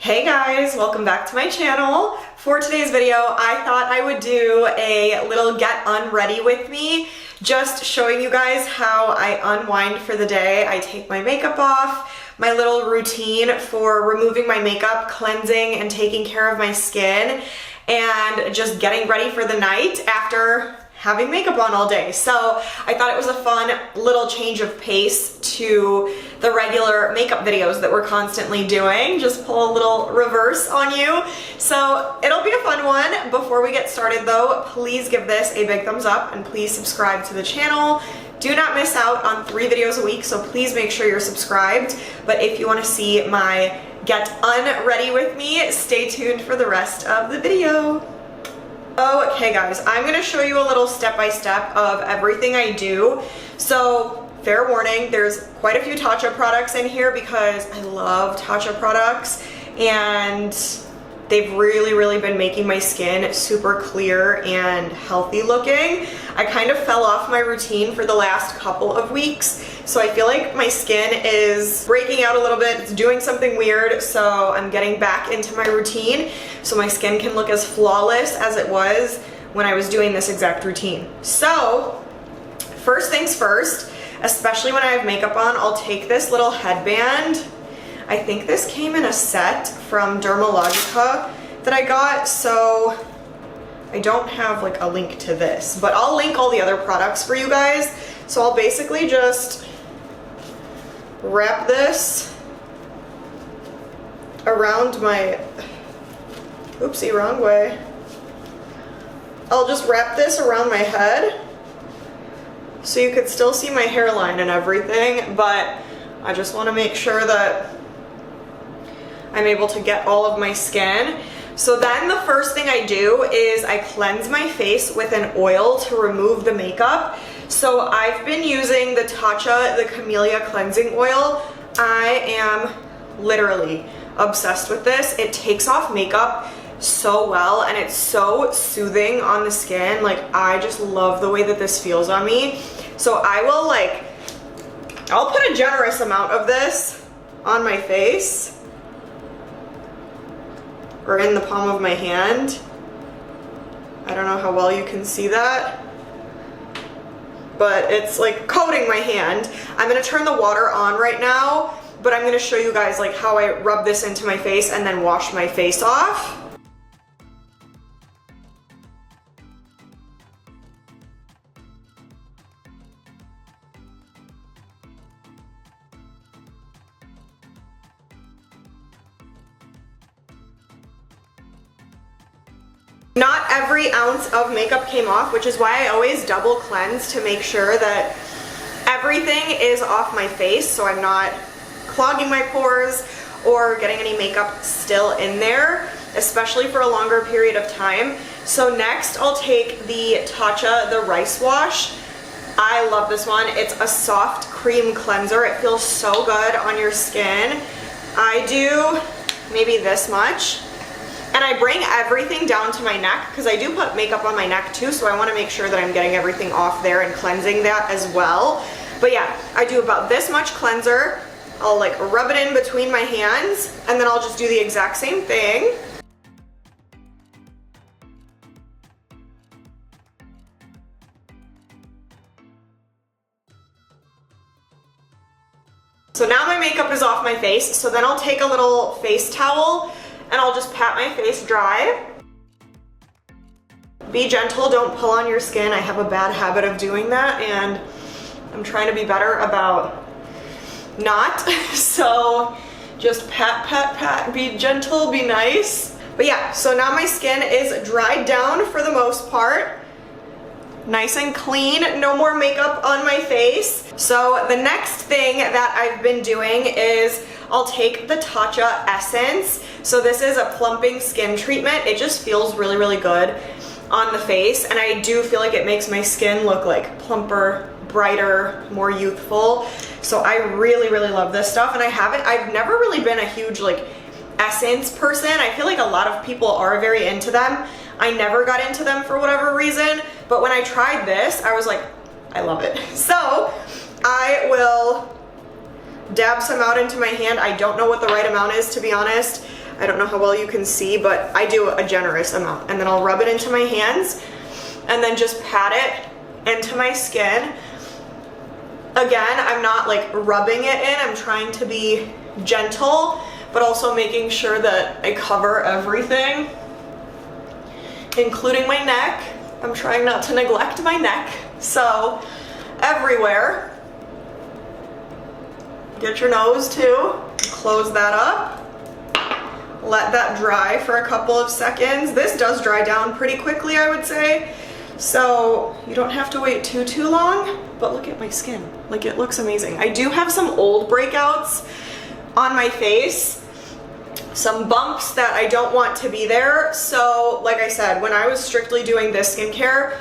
Hey guys, welcome back to my channel. For today's video, I thought I would do a little get unready with me, just showing you guys how I unwind for the day. I take my makeup off, my little routine for removing my makeup, cleansing and taking care of my skin, and just getting ready for the night after having makeup on all day. So I thought it was a fun little change of pace to the regular makeup videos that we're constantly doing. Just pull a little reverse on you. So it'll be a fun one. Before we get started though, please give this a big thumbs up and please subscribe to the channel. Do not miss out on 3 videos a week, so please make sure you're subscribed. But if you want to see my get unready with me, stay tuned for the rest of the video. Okay guys, I'm going to show you a little step-by-step of everything I do. So fair warning, there's quite a few Tatcha products in here because I love Tatcha products and they've really been making my skin super clear and healthy looking. I kind of fell off my routine for the last couple of weeks, so I feel like my skin is breaking out a little bit. It's doing something weird, so I'm getting back into my routine so my skin can look as flawless as it was when I was doing this exact routine. So first things first, especially when I have makeup on, I'll take this little headband. I think this came in a set from Dermalogica that I got, so I don't have like a link to this, but I'll link all the other products for you guys. So I'll basically just wrap this around my, oopsie, wrong way. I'll just wrap this around my head so you could still see my hairline and everything, but I just want to make sure that I'm able to get all of my skin. So then the first thing I do is I cleanse my face with an oil to remove the makeup. So I've been using the Tatcha, the Camellia cleansing oil. I am literally obsessed with this. It takes off makeup so well and it's so soothing on the skin. Like, I just love the way that this feels on me. So I'll put a generous amount of this on my face, or in the palm of my hand. I don't know how well you can see that, but it's like coating my hand. I'm gonna turn the water on right now, but I'm gonna show you guys like how I rub this into my face and then wash my face off. Not every ounce of makeup came off, which is why I always double cleanse to make sure that everything is off my face so I'm not clogging my pores or getting any makeup still in there, especially for a longer period of time. So next I'll take the Tatcha, the Rice Wash. I love this one. It's a soft cream cleanser. It feels so good on your skin. I do maybe this much. And I bring everything down to my neck because I do put makeup on my neck too, so I want to make sure that I'm getting everything off there and cleansing that as well. But yeah, I do about this much cleanser. I'll like rub it in between my hands and then I'll just do the exact same thing. So now my makeup is off my face, so then I'll take a little face towel and I'll just pat my face dry. Be gentle, don't pull on your skin. I have a bad habit of doing that and I'm trying to be better about not. So just pat, pat, pat, be gentle, be nice. But yeah, so now my skin is dried down for the most part. Nice and clean, no more makeup on my face. So the next thing that I've been doing is I'll take the Tatcha Essence. So this is a plumping skin treatment. It just feels really good on the face, and I do feel like it makes my skin look like plumper, brighter, more youthful. So I really love this stuff, and I've never really been a huge like essence person. I feel like a lot of people are very into them. I never got into them for whatever reason, but when I tried this, I was like, I love it. So I will dab some out into my hand. I don't know what the right amount is, to be honest. I don't know how well you can see, but I do a generous amount. And then I'll rub it into my hands and then just pat it into my skin. Again, I'm not like rubbing it in. I'm trying to be gentle, but also making sure that I cover everything, including my neck. I'm trying not to neglect my neck. So everywhere. Get your nose too. Close that up. Let that dry for a couple of seconds. This does dry down pretty quickly, I would say. So you don't have to wait too long, but look at my skin. Like, it looks amazing. I do have some old breakouts on my face, some bumps that I don't want to be there. So like I said, when I was strictly doing this skincare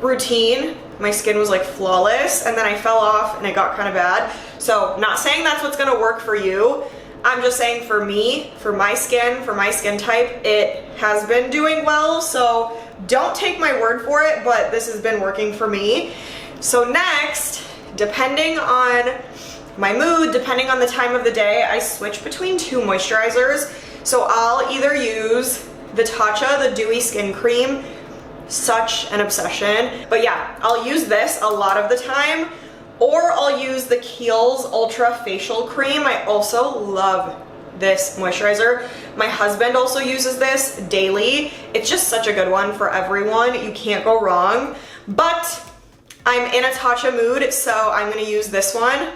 routine, my skin was like flawless, and then I fell off and it got kind of bad. So not saying that's what's gonna work for you. I'm just saying for me, for my skin type, it has been doing well. So don't take my word for it, but this has been working for me. So next, depending on my mood, depending on the time of the day, I switch between two moisturizers. So I'll either use the Tatcha, the Dewy Skin Cream, such an obsession. But yeah, I'll use this a lot of the time, or I'll use the Kiehl's Ultra Facial Cream. I also love this moisturizer. My husband also uses this daily. It's just such a good one for everyone. You can't go wrong. But I'm in a Tatcha mood, so I'm gonna use this one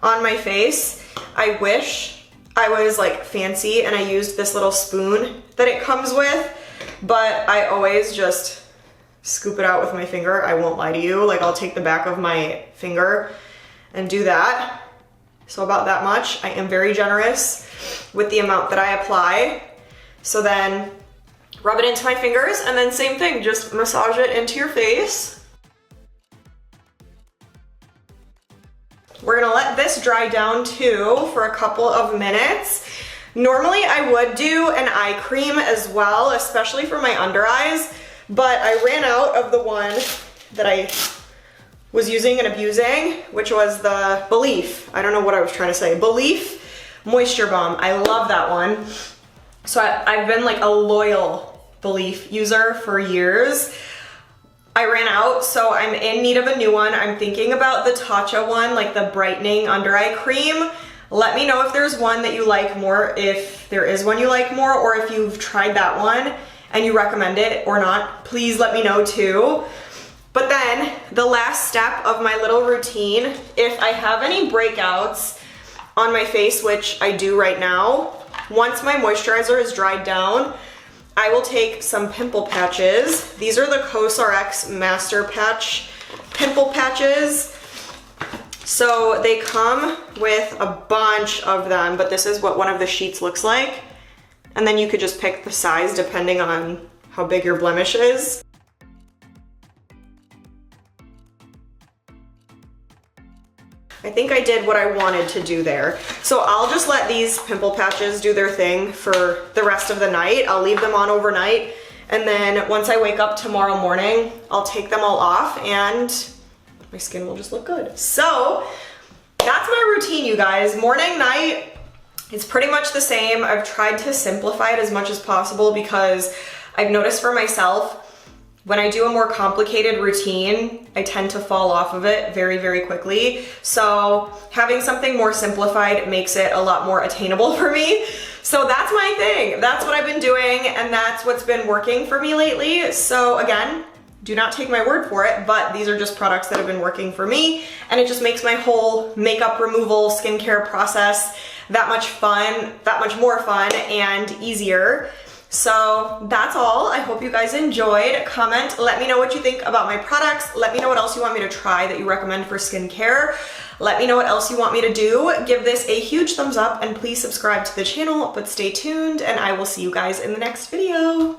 on my face. I wish I was like fancy and I used this little spoon that it comes with, but I always just scoop it out with my finger. I won't lie to you. Like, I'll take the back of my finger and do that. So about that much. I am very generous with the amount that I apply. So then rub it into my fingers, and then same thing, just massage it into your face. We're gonna let this dry down too for a couple of minutes. Normally I would do an eye cream as well, especially for my under eyes, but I ran out of the one that I was using and abusing, which was the Belief. I don't know what I was trying to say. Belief Moisture Balm. I love that one. So I've been like a loyal Belief user for years. I ran out, so I'm in need of a new one. I'm thinking about the Tatcha one, like the brightening under eye cream. Let me know if there's one that you like more, if there is one you like more, or if you've tried that one and you recommend it or not. Please let me know too. But then the last step of my little routine, if I have any breakouts on my face, which I do right now, once my moisturizer is dried down, I will take some pimple patches. These are the COSRX Master Patch pimple patches. So they come with a bunch of them, but this is what one of the sheets looks like. And then you could just pick the size depending on how big your blemish is. I think I did what I wanted to do there. So I'll just let these pimple patches do their thing for the rest of the night. I'll leave them on overnight. And then once I wake up tomorrow morning, I'll take them all off and my skin will just look good. So that's my routine, you guys. Morning, night, it's pretty much the same. I've tried to simplify it as much as possible because I've noticed for myself, when I do a more complicated routine, I tend to fall off of it very, very quickly. So having something more simplified makes it a lot more attainable for me. So that's my thing. That's what I've been doing, and that's what's been working for me lately. So again, do not take my word for it, but these are just products that have been working for me, and it just makes my whole makeup removal, skincare process that much more fun and easier. So that's all. I hope you guys enjoyed. Comment, let me know what you think about my products. Let me know what else you want me to try that you recommend for skincare. Let me know what else you want me to do. Give this a huge thumbs up and please subscribe to the channel, but stay tuned and I will see you guys in the next video.